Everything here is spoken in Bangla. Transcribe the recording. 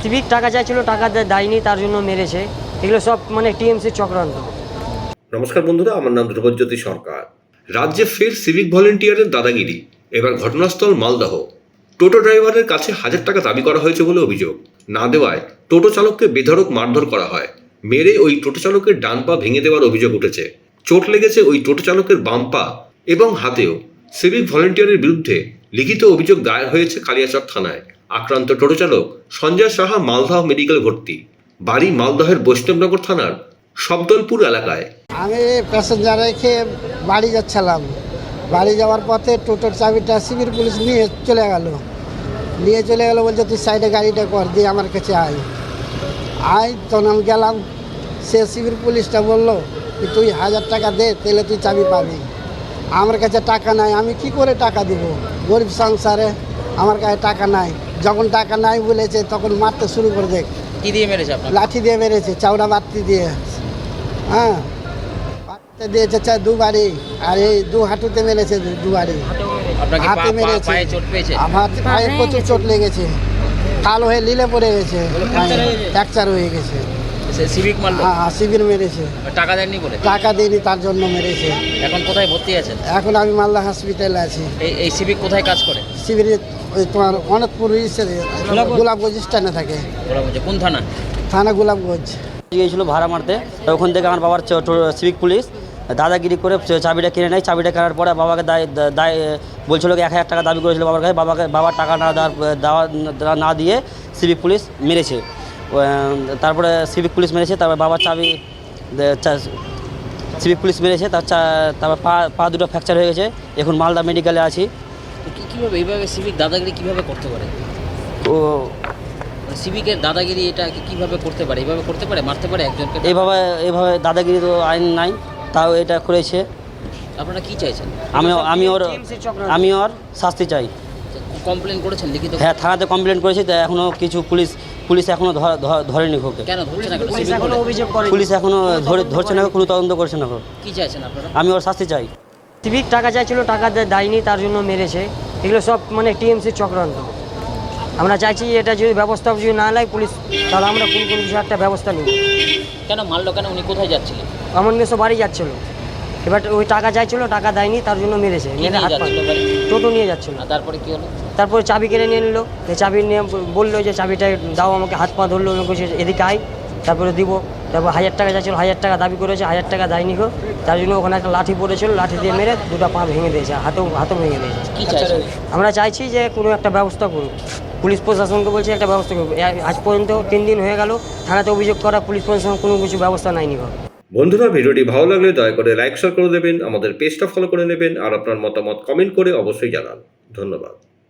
সিভিক টাকা চাইছিল, টাকা দেয়নি, তার জন্য মেরেছে। এগুলো সব মানে টিএমসির চক্রান্ত। নমস্কার বন্ধুরা, আমার নাম ধ্রুবজ্যোতি সরকার। রাজ্যে ফের সিভিক ভলেন্টিয়ারের দাদাগিরি। এবার ঘটনাস্থল মালদহ। টোটো ড্রাইভারের কাছে 1000 টাকা দাবি করা হয়েছে বলে অভিযোগ। না দেওয়ায় টোটো চালককে বেধড়ক মারধর করা হয়। মেরে ওই টোটো চালকের ডান পা ভেঙে দেওয়ার অভিযোগ উঠেছে। চোট লেগেছে ওই টোটো চালকের বাম পা এবং হাতেও। সিভিক ভলেন্টিয়ারের বিরুদ্ধে লিখিত অভিযোগ দায়ের হয়েছে কালিয়াচক থানায়। আক্রান্ত টোটো চালক সঞ্জয় সাহা মালদহ মেডিকেল ভর্তি। বাড়ি মালদহের বৈষ্ণবনগর থানার শব্দলপুর এলাকায়। আমি প্যাসেঞ্জার রেখে বাড়ি যাচ্ছিলাম। বাড়ি যাওয়ার পথে টোটোর চাবিটা সিভিল পুলিশ নিয়ে চলে গেল। বলছে তুই সাইডে গাড়িটা কর, দিয়ে আমার কাছে আয়। তখন আমি গেলাম। সে সিভিল পুলিশটা বললো যে তুই 1000 টাকা দে, তাহলে তুই চাবি পাবি। আমার কাছে টাকা নাই, আমি কি করে টাকা দিব? গরিব সংসারে আমার কাছে টাকা নাই। যখন টাকা নাই বলেছে তখন মারতে শুরু করে দেখ। কি দিয়ে মেরেছে আপনার? লাঠি দিয়ে মেরেছে, চাউড়া বাতি দিয়ে। হ্যাঁ, বাড়িতে দিয়েছে দুবারই, আর এই দু হাঁটুতে মেরেছে দুবারই। আপনাকে হাতে মেরেছে, পায়ে চোট পেয়েছে? আমার পায়ে প্রচুর চোট লেগেছে, কালো হয়ে লীলে পড়ে গেছে, ফ্র্যাকচার হয়ে গেছে। সিভিক মারলো? হ্যাঁ, শিবির মেরেছে। টাকা দেননি বলে? টাকা দিইনি, তার জন্য মেরেছে। এখন কোথায় ভর্তি আছেন? এখন আমি মালদা হসপিটালে আছি। এই সিভিক কোথায় কাজ করে? শিবিরে ওই তোমার অনেকপুর গোলাপগঞ্জ স্ট্যান্ডে থাকে। কোন থানা? থানা গোলাপগঞ্জ। গিয়েছিল ভাড়া মারতে, তো ওখান থেকে আমার বাবার সিভিক পুলিশ দাদাগিরি করে চাবিটা কিনে নেয়। চাবিটা কেনার পরে বাবাকে দায় বলছিল 1000 টাকা দাবি করেছিল বাবার কাছে। বাবার টাকা না দিয়ে সিভিক পুলিশ মেরেছে। তারপরে সিভিক পুলিশ মেরেছে, তারপরে বাবার চাবি সিভিক পুলিশ মেরেছে। তারপর পা দুটো ফ্র্যাকচার হয়ে গেছে। এখন মালদা মেডিকেলে আছি। কীভাবে এইভাবে সিভিক দাদাগিরি কীভাবে করতে পারে? ও সিভিকের দাদাগিরি এটা কীভাবে করতে পারে? এইভাবে করতে পারে, মারতে পারে একজনকে? এভাবে দাদাগিরি তো আইন নাই, তাও এটা করেছে। আপনারা কি চাইছেন? আমি ওর শাস্তি চাই। কমপ্লেন করেছেন লিখিত? হ্যাঁ, থানাতে কমপ্লেন করেছি। তো এখনও কিছু পুলিশ এখনও ধরেনি ওকে। কেন ধরছে না? পুলিশ এখনও ধরছে না, কোনো তদন্ত করছে না। কি চাইছেন আপনারা? আমি ওর শাস্তি চাই। সিভিক টাকা চাইছিল, টাকা দেয়নি, তার জন্য মেরেছে। এগুলো সব মানে টিএমসির চক্রান্ত। আমরা চাইছি এটা যদি ব্যবস্থা যদি না নেয় পুলিশ, তাহলে আমরা কোন কিছু একটা ব্যবস্থা নিব। কেন মারলো? কেন উনি কোথায় যাচ্ছিলেন? আমার মেসো বাড়ি যাচ্ছিল। এবার ওই টাকা চাইছিল, টাকা দেয়নি, তার জন্য মেরেছে। মেরে হাত পা টোটো নিয়ে যাচ্ছিল। তারপরে কি হলো? তারপরে চাবি কেড়ে নিয়ে নিল। চাবি নিয়ে বললো যে চাবিটা দাও আমাকে, হাত পা ধরলো, এদিকে আয়, তারপরে দিব। তারপর 1000 টাকা চাইছিল, 1000 টাকা দাবি করেছে, 1000 টাকা দেয়নি গো। তার জন্য ওখানে একটা লাঠি পড়েছিল, লাঠি দিয়ে মেরে দুটো পা ভেঙে দিয়েছে, হাতও ভেঙে দিয়েছে। কি চাইছেন? আমরা চাইছি যে কোনো একটা ব্যবস্থা করুক। পুলিশ প্রশাসনকে বলছে একটা ব্যবস্থা করুক। আজ পর্যন্ত 3 দিন হয়ে গেল থানাতে অভিযোগ করা, পুলিশ প্রশাসন কোনো কিছু ব্যবস্থা নেয়নি। বন্ধুরা, ভিডিওটি ভালো লাগলে দয়া করে লাইক শেয়ার করে দেবেন, আমাদের পেজটা ফলো করে নেবেন, আর আপনার মতামত কমেন্ট করে অবশ্যই জানান। ধন্যবাদ।